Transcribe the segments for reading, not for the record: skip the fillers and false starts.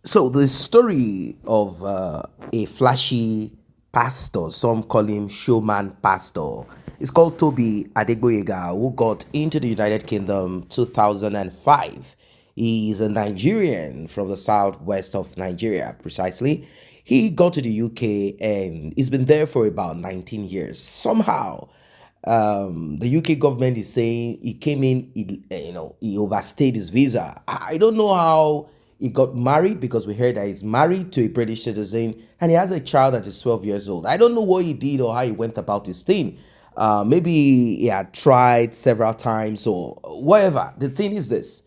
So the story of a flashy pastor, some call him showman pastor, is called Tobi Adegboyega, who got into the United Kingdom 2005. He is a Nigerian from the southwest of Nigeria, precisely. He got to the UK and he's been there for about 19 years. Somehow, the UK government is saying he came in, he overstayed his visa. I don't know how he got married because we heard that he's married to a British citizen and he has a child that is 12 years old. I don't know what he did or how he went about his thing. Maybe he had tried several times or whatever. The thing is this: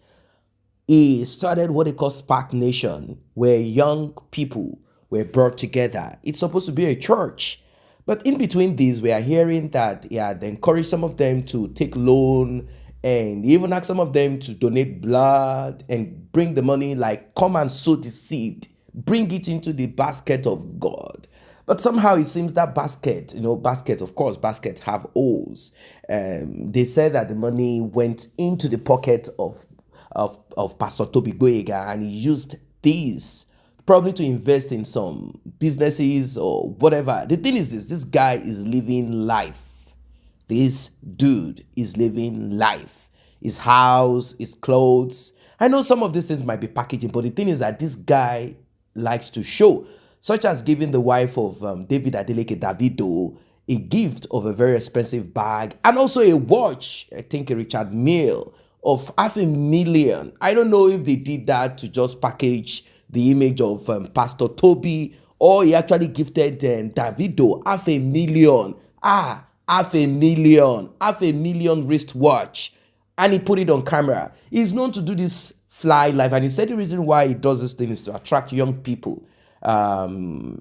he started what they call Spark Nation, where young people were brought together. It's supposed to be a church. But in between these, we are hearing that he had encouraged some of them to take loan and even asked some of them to donate blood and bring the money, like come and sow the seed, bring it into the basket of God. But somehow it seems that basket, baskets, of course, baskets have holes. They said that the money went into the pocket of Pastor Tobi Goyega, and he used these probably to invest in some businesses or whatever. The thing is this guy is living life. This dude is living life. His house, his clothes. I know some of these things might be packaging, but the thing is that this guy likes to show, such as giving the wife of David Adeleke Davido a gift of a very expensive bag and also a watch, I think a Richard Mille of 500,000. I don't know if they did that to just package the image of Pastor Toby, or he actually gifted Davido 500,000. Half a million wristwatch, and he put it on camera. He's known to do this fly life, and he said the reason why he does this thing is to attract young people. Well,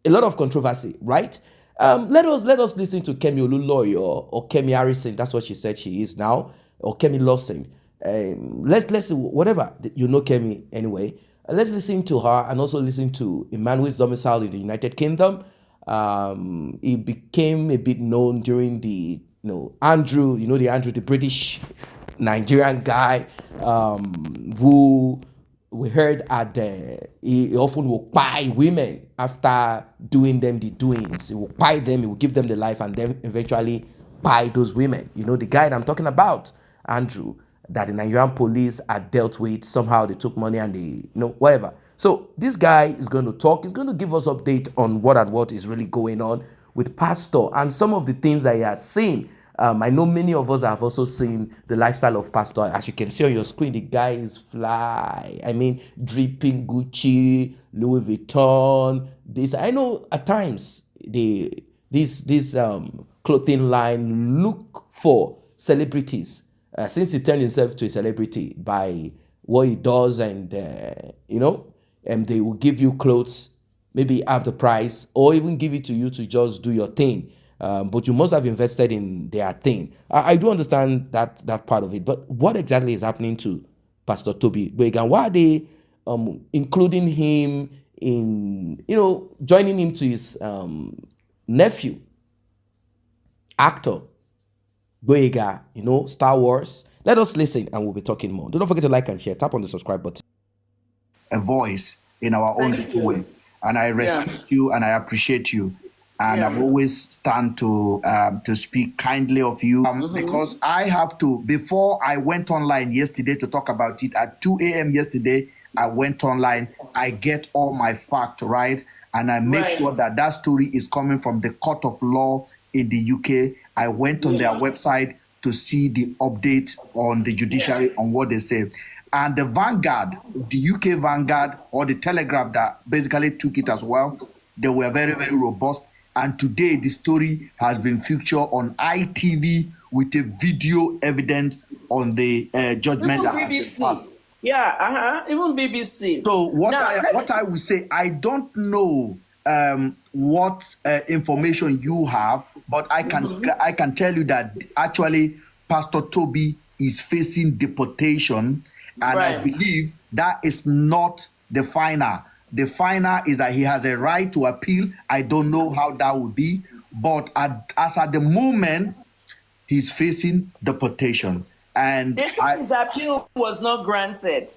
a lot of controversy, right? Let us listen to Kemi Oluloyo or Kemi Harrison. That's what she said she is now, or Kemi Lawson. Let's whatever Kemi anyway. Let's listen to her and also listen to Emmanuel domiciled in the United Kingdom. He became a bit known during the Andrew, the British Nigerian guy, who we heard he often will buy women after doing them the doings. He will buy them, he will give them the life, and then eventually buy those women. The guy that I'm talking about, Andrew, that the Nigerian police had dealt with. Somehow they took money and whatever. So this guy is going to talk. He's going to give us update on what is really going on with Pastor and some of the things that he has seen. I know many of us have also seen the lifestyle of Pastor. As you can see on your screen, the guy is fly. I mean, dripping Gucci, Louis Vuitton. This I know at times this clothing line look for celebrities, since he turned himself to a celebrity by what he does, and they will give you clothes maybe half the price or even give it to you to just do your thing. But you must have invested in their thing. I do understand that part of it, but what exactly is happening to Pastor Toby Boygan? Why are they including him in, joining him to his nephew, actor Boyega, Star Wars? Let us listen and we'll be talking more. Don't forget to like and share. Tap on the subscribe button. A voice in our own little way. And I respect you and I appreciate you. And I've always stand to speak kindly of you, because I have to, before I went online yesterday to talk about it at 2 a.m. yesterday, I went online, I get all my facts right, and I make sure that that story is coming from the court of law in the UK. I went on their website to see the update on the judiciary on what they say. And the Vanguard, the UK Vanguard, or the Telegraph that basically took it as well, they were very, very robust. And today the story has been featured on ITV with a video evidence on the judgment Even that has been BBC. passed. Yeah, even BBC. So what I would say, I don't know what information you have, but I can tell you that actually Pastor Toby is facing deportation, and I believe that is not the final. The final is that he has a right to appeal. I don't know how that would be, but as at the moment, he's facing deportation. And they said his appeal was not granted.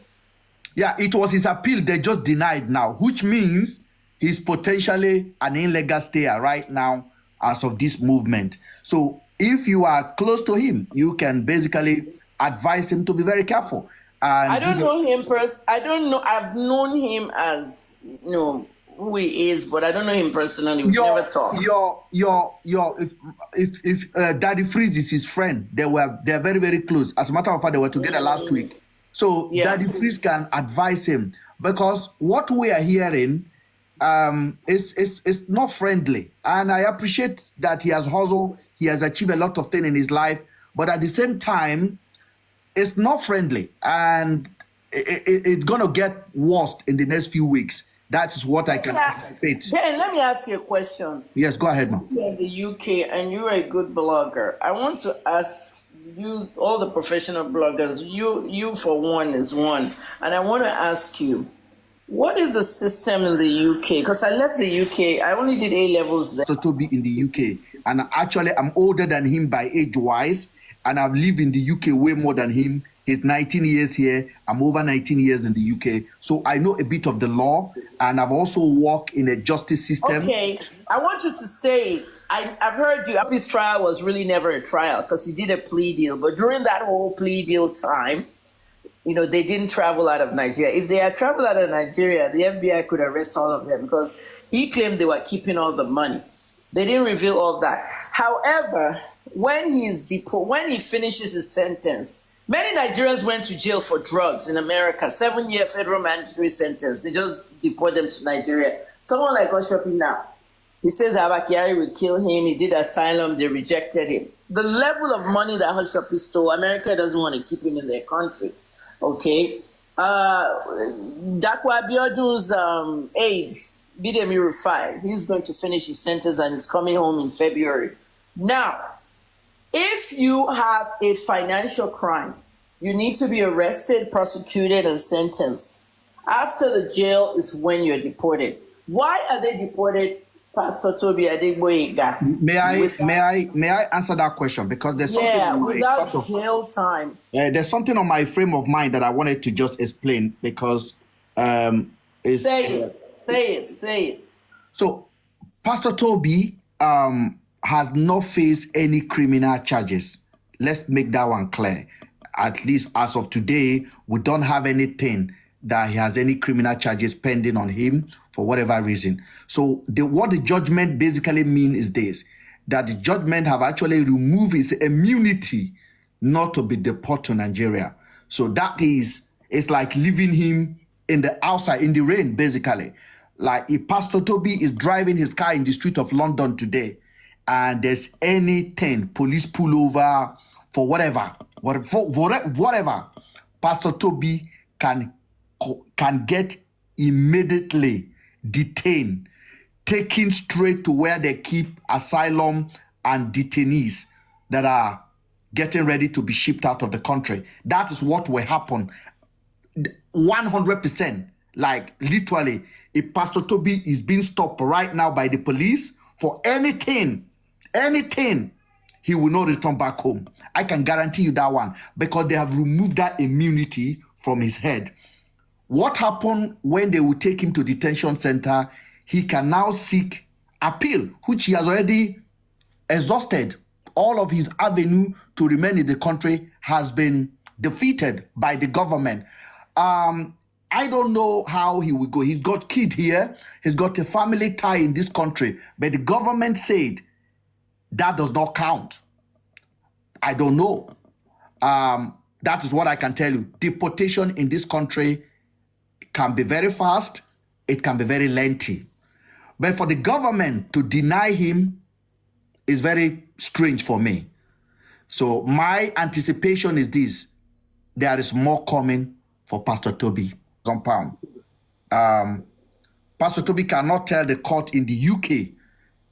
Yeah, it was his appeal. They just denied now, which means he's potentially an illegal stayer right now as of this movement. So if you are close to him, you can basically advise him to be very careful. And I don't know him I don't know. I've known him as who he is, but I don't know him personally. We've never talked. If Daddy Freeze is his friend, they're very, very close. As a matter of fact, they were together last week. So yeah. Daddy Freeze can advise him, because what we are hearing is not friendly. And I appreciate that he has hustled, he has achieved a lot of things in his life, but at the same time, it's not friendly, and it's gonna get worse in the next few weeks. That is what I can anticipate. Ben, let me ask you a question. Yes, go ahead, ma'am. You're in the UK and you're a good blogger. I want to ask you, all the professional bloggers, you for one is one. And I want to ask you, what is the system in the UK? Because I left the UK, I only did A-levels there. So Tobi in the UK, and actually I'm older than him by age-wise, and I've lived in the UK way more than him. He's 19 years here. I'm over 19 years in the UK. So I know a bit of the law, and I've also worked in a justice system. Okay, I want you to say it. I've heard you. His trial was really never a trial because he did a plea deal. But during that whole plea deal time, they didn't travel out of Nigeria. If they had traveled out of Nigeria, the FBI could arrest all of them because he claimed they were keeping all the money. They didn't reveal all that. However, when he finishes his sentence, many Nigerians went to jail for drugs in America, 7-year federal mandatory sentence. They just deport them to Nigeria. Someone like Oshopi now, he says Abakiari will kill him. He did asylum. They rejected him. The level of money that Oshopi stole, America doesn't want to keep him in their country. Okay. Dakwa Abiodun's aide, Bidemi Rufai, he's going to finish his sentence and is coming home in February. Now, if you have a financial crime, you need to be arrested, prosecuted, and sentenced. After the jail is when you're deported. Why are they deported, Pastor Tobi Adegboyega? May I answer that question? Because there's something without jail time. There's something on my frame of mind that I wanted to just explain, because say it. So Pastor Tobi has not faced any criminal charges. Let's make that one clear. At least as of today, we don't have anything that he has any criminal charges pending on him for whatever reason. So what the judgment basically means is this, that the judgment have actually removed his immunity not to be deported to Nigeria. So that is, it's like leaving him in the outside, in the rain, basically. Like if Pastor Tobi is driving his car in the street of London today, and there's anything, police pull over for whatever, Pastor Tobi can get immediately detained, taken straight to where they keep asylum and detainees that are getting ready to be shipped out of the country. That is what will happen 100%. Like literally, if Pastor Tobi is being stopped right now by the police for anything, he will not return back home. I can guarantee you that one, because they have removed that immunity from his head. What happened when they will take him to detention center? He can now seek appeal, which he has already exhausted. All of his avenue to remain in the country has been defeated by the government. I don't know how he will go. He's got kid here. He's got a family tie in this country. But the government said that does not count. I don't know. That is what I can tell you. Deportation in this country can be very fast. It can be very lengthy. But for the government to deny him is very strange for me. So my anticipation is this. There is more coming for Pastor Tobi. Pastor Tobi cannot tell the court in the UK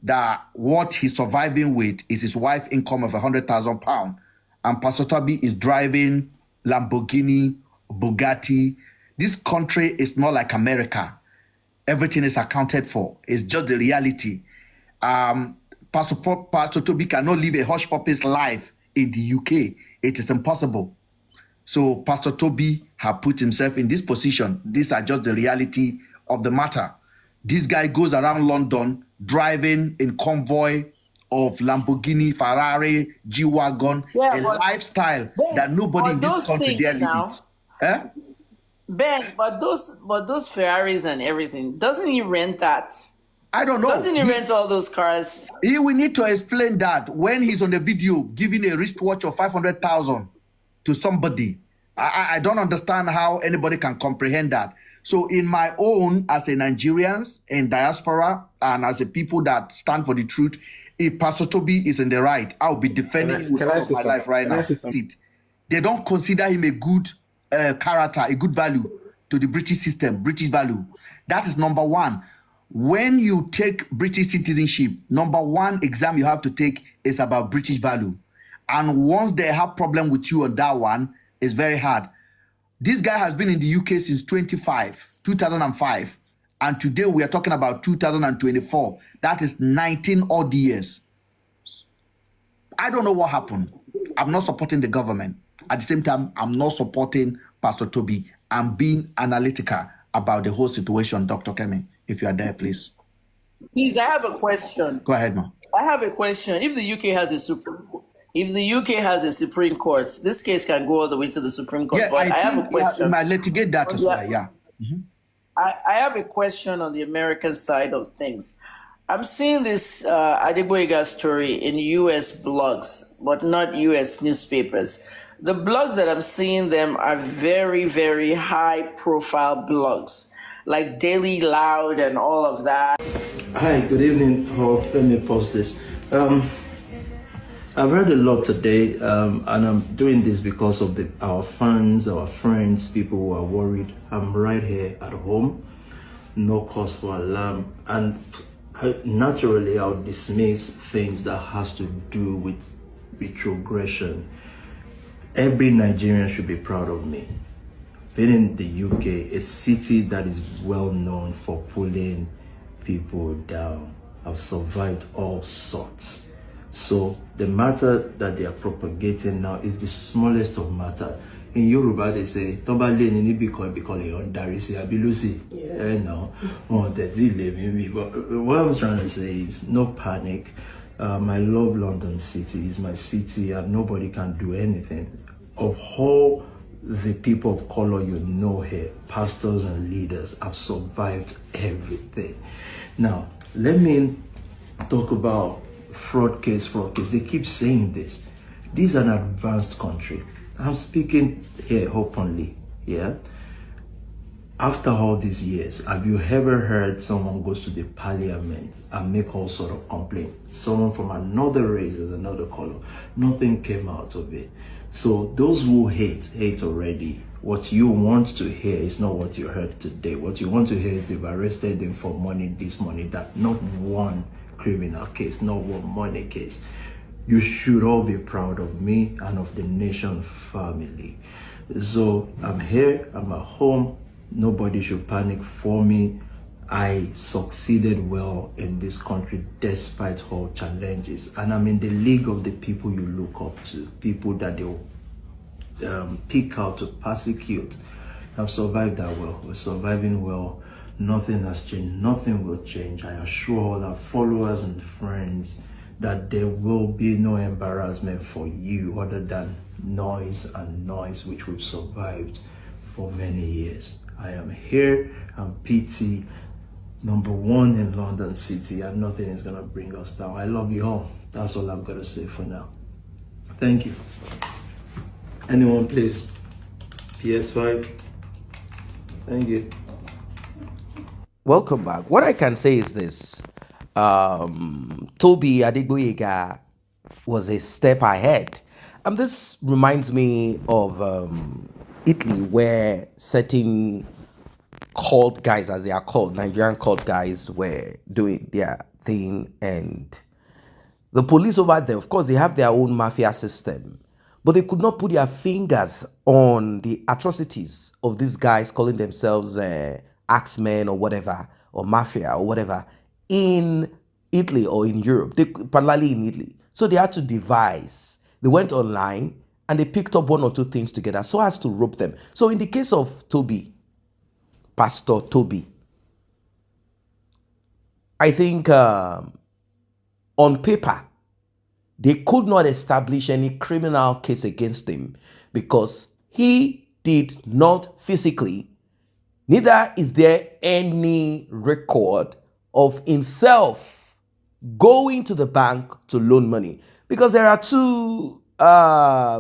that what he's surviving with is his wife's income of £100,000. And Pastor Tobi is driving Lamborghini, Bugatti. This country is not like America. Everything is accounted for. It's just the reality. Pastor Tobi cannot live a hush puppy's life in the UK. It is impossible. So Pastor Tobi has put himself in this position. These are just the reality of the matter. This guy goes around London driving in convoy of Lamborghini, Ferrari, G-Wagon, Yeah, a but lifestyle Ben, that nobody in but this those country dare things live it. now, Ben, but those Ferraris and everything, doesn't he rent that? I don't know. Doesn't he rent all those cars? He will need to explain that when he's on the video giving a wristwatch of 500,000 to somebody. I don't understand how anybody can comprehend that. So in my own, as a Nigerians in diaspora and as a people that stand for the truth, if Pastor Tobi is in the right, I'll be defending him with all of my life right now. They don't consider him a good character, a good value to the British system, British value. That is number one. When you take British citizenship, number one exam you have to take is about British value. And once they have problem with you on that one, it's very hard. This guy has been in the UK since 2005. And today we are talking about 2024. That is 19 odd years. I don't know what happened. I'm not supporting the government. At the same time, I'm not supporting Pastor Tobi. I'm being analytical about the whole situation, Dr. Kemi. If you are there, please. Please, I have a question. Go ahead, ma. I have a question. If the UK has a Supreme Court, this case can go all the way to the Supreme Court. Yeah, but I have a question. You might litigate that as well, yeah. I have a question on the American side of things. I'm seeing this Adegboyega story in US blogs, but not US newspapers. The blogs that I'm seeing them are very, very high profile blogs, like Daily Loud and all of that. Hi, good evening. Let me pause this. I've heard a lot today, and I'm doing this because of our fans, our friends, people who are worried. I'm right here at home, no cause for alarm, and naturally I'll dismiss things that has to do with retrogression. Every Nigerian should be proud of me. Being in the UK, a city that is well known for pulling people down. I've survived all sorts. So the matter that they are propagating now is the smallest of matter. In Yoruba, they say, "Toba le ni bi kan bi kan le on dari si abilusi." No, what I'm trying to say is no panic. I love London City. It's my city, and nobody can do anything. Of all the people of color you know here, pastors and leaders, have survived everything. Now, let me talk about fraud case. They keep saying this. This is an advanced country. I'm speaking here openly, yeah? After all these years, have you ever heard someone goes to the parliament and make all sort of complaints? Someone from another race and another color. Nothing came out of it. So those who hate already. What you want to hear is not what you heard today. What you want to hear is they've arrested him for money, this, money, that. Not one criminal case, not one money case. You should all be proud of me and of the nation family. So I'm here, I'm at home. Nobody should panic for me. I succeeded well in this country despite all challenges. And I'm in the league of the people you look up to, people that they'll pick out to persecute. I've survived that well. We're surviving well. Nothing has changed. Nothing will change. I assure all our followers and friends that there will be no embarrassment for you other than noise, which we've survived for many years. I am here. I'm PT, number one in London City, and nothing is going to bring us down. I love you all. That's all I've got to say for now. Thank you. Anyone, please? PS5. Thank you. Welcome back. What I can say is this. Tobi Adegboyega was a step ahead. And this reminds me of Italy, where certain cult guys, as they are called, Nigerian cult guys, were doing their thing. And the police over there, of course, they have their own mafia system. But they could not put their fingers on the atrocities of these guys calling themselves axemen or whatever, or mafia or whatever, in Italy or in Europe, particularly in Italy. So they had to devise. They went online and they picked up one or two things together so as to rope them. So in the case of Tobi, Pastor Tobi, I think on paper, they could not establish any criminal case against him because he did not physically, neither is there any record of himself going to the bank to loan money. Because there are two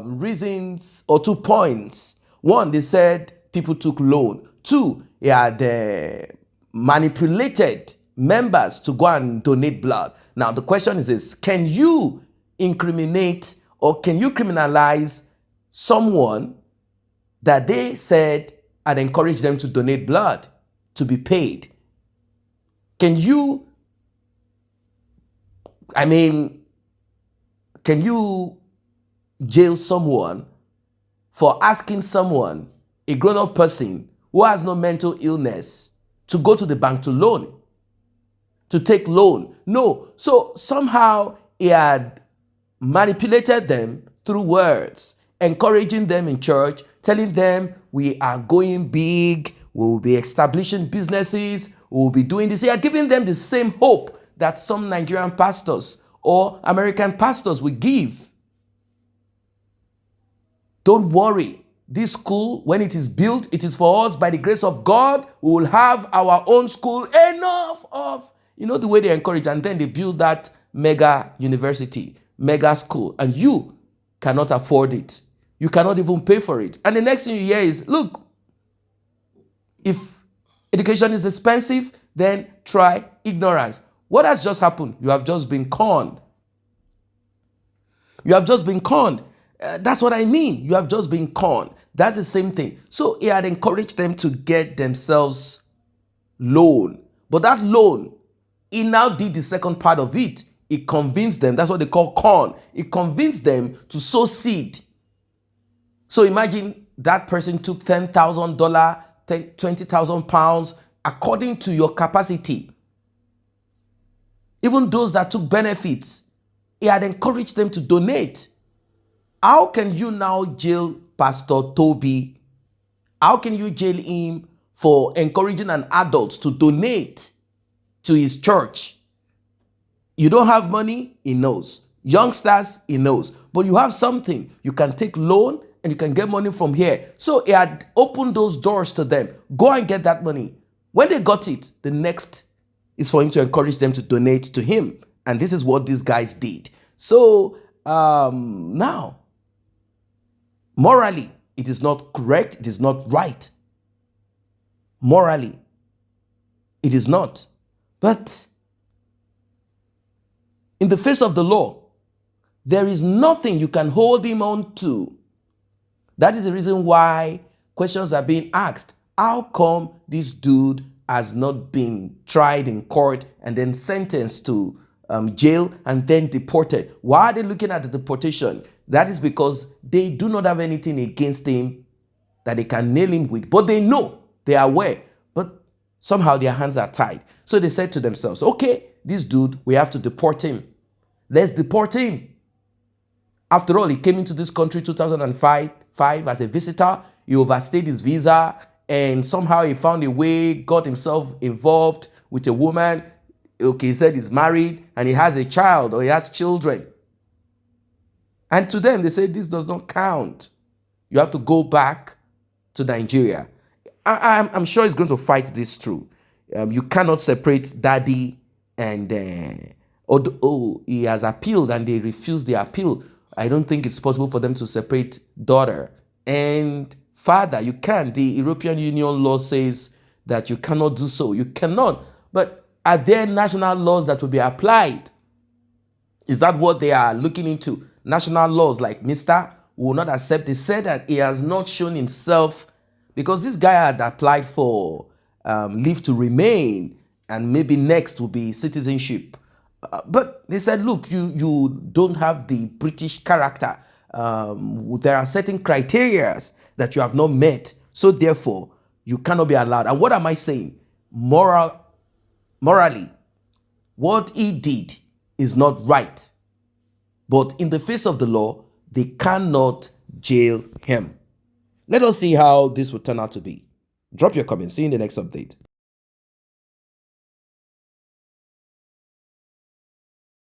reasons or 2 points. One, they said people took loan. Two, he had manipulated members to go and donate blood. Now, the question is this: can you incriminate or can you criminalize someone that they said and encourage them to donate blood to be paid? Can you jail someone for asking someone, a grown-up person who has no mental illness, to go to the bank to take loan? No. So somehow he had manipulated them through words, encouraging them in church, telling them we are going big, we will be establishing businesses, we will be doing this. He had given them the same hope that some Nigerian pastors or American pastors would give. Don't worry, this school, when it is built, it is for us by the grace of God. We will have our own school. Enough of, the way they encourage, and then they build that mega university, mega school, and you cannot afford it. You cannot even pay for it. And the next thing you hear is, look, if education is expensive, then try ignorance. What has just happened? You have just been conned. You have just been conned. That's what I mean. You have just been conned. That's the same thing. So he had encouraged them to get themselves loan. But that loan, he now did the second part of it. He convinced them. That's what they call con. He convinced them to sow seed. So imagine that person took $10,000, 20,000 pounds, according to your capacity. Even those that took benefits, he had encouraged them to donate. How can you now jail Pastor Tobi? How can you jail him for encouraging an adult to donate to his church? You don't have money, he knows. Youngsters, he knows. But you have something. You can take loan and you can get money from here. So he had opened those doors to them. Go and get that money. When they got it, the next is for him to encourage them to donate to him. And this is what these guys did. So now, morally, it is not correct. It is not right. Morally, it is not. But in the face of the law, there is nothing you can hold him on to. That is the reason why questions are being asked. How come this dude has not been tried in court and then sentenced to jail and then deported? Why are they looking at the deportation? That is because they do not have anything against him that they can nail him with. But they know, they are aware, but somehow their hands are tied. So they said to themselves, okay, this dude, we have to deport him. Let's deport him. After all, he came into this country 2005 as a visitor. He overstayed his visa and somehow he found a way, got himself involved with a woman. Okay, he said he's married and he has a child or he has children. And to them, they say this does not count. You have to go back to Nigeria. I'm sure he's going to fight this through. You cannot separate daddy and he has appealed and they refused the appeal. I don't think it's possible for them to separate daughter and father. You can't. The European Union law says that you cannot do so. You cannot. But are there national laws that will be applied? Is that what they are looking into? National laws like Mr. will not accept. They said that he has not shown himself because this guy had applied for leave to remain and maybe next will be citizenship. But they said, look, you don't have the British character. There are certain criteria that you have not met. So therefore, you cannot be allowed. And what am I saying? Morally, what he did is not right. But in the face of the law, they cannot jail him. Let us see how this will turn out to be. Drop your comments. See you in the next update.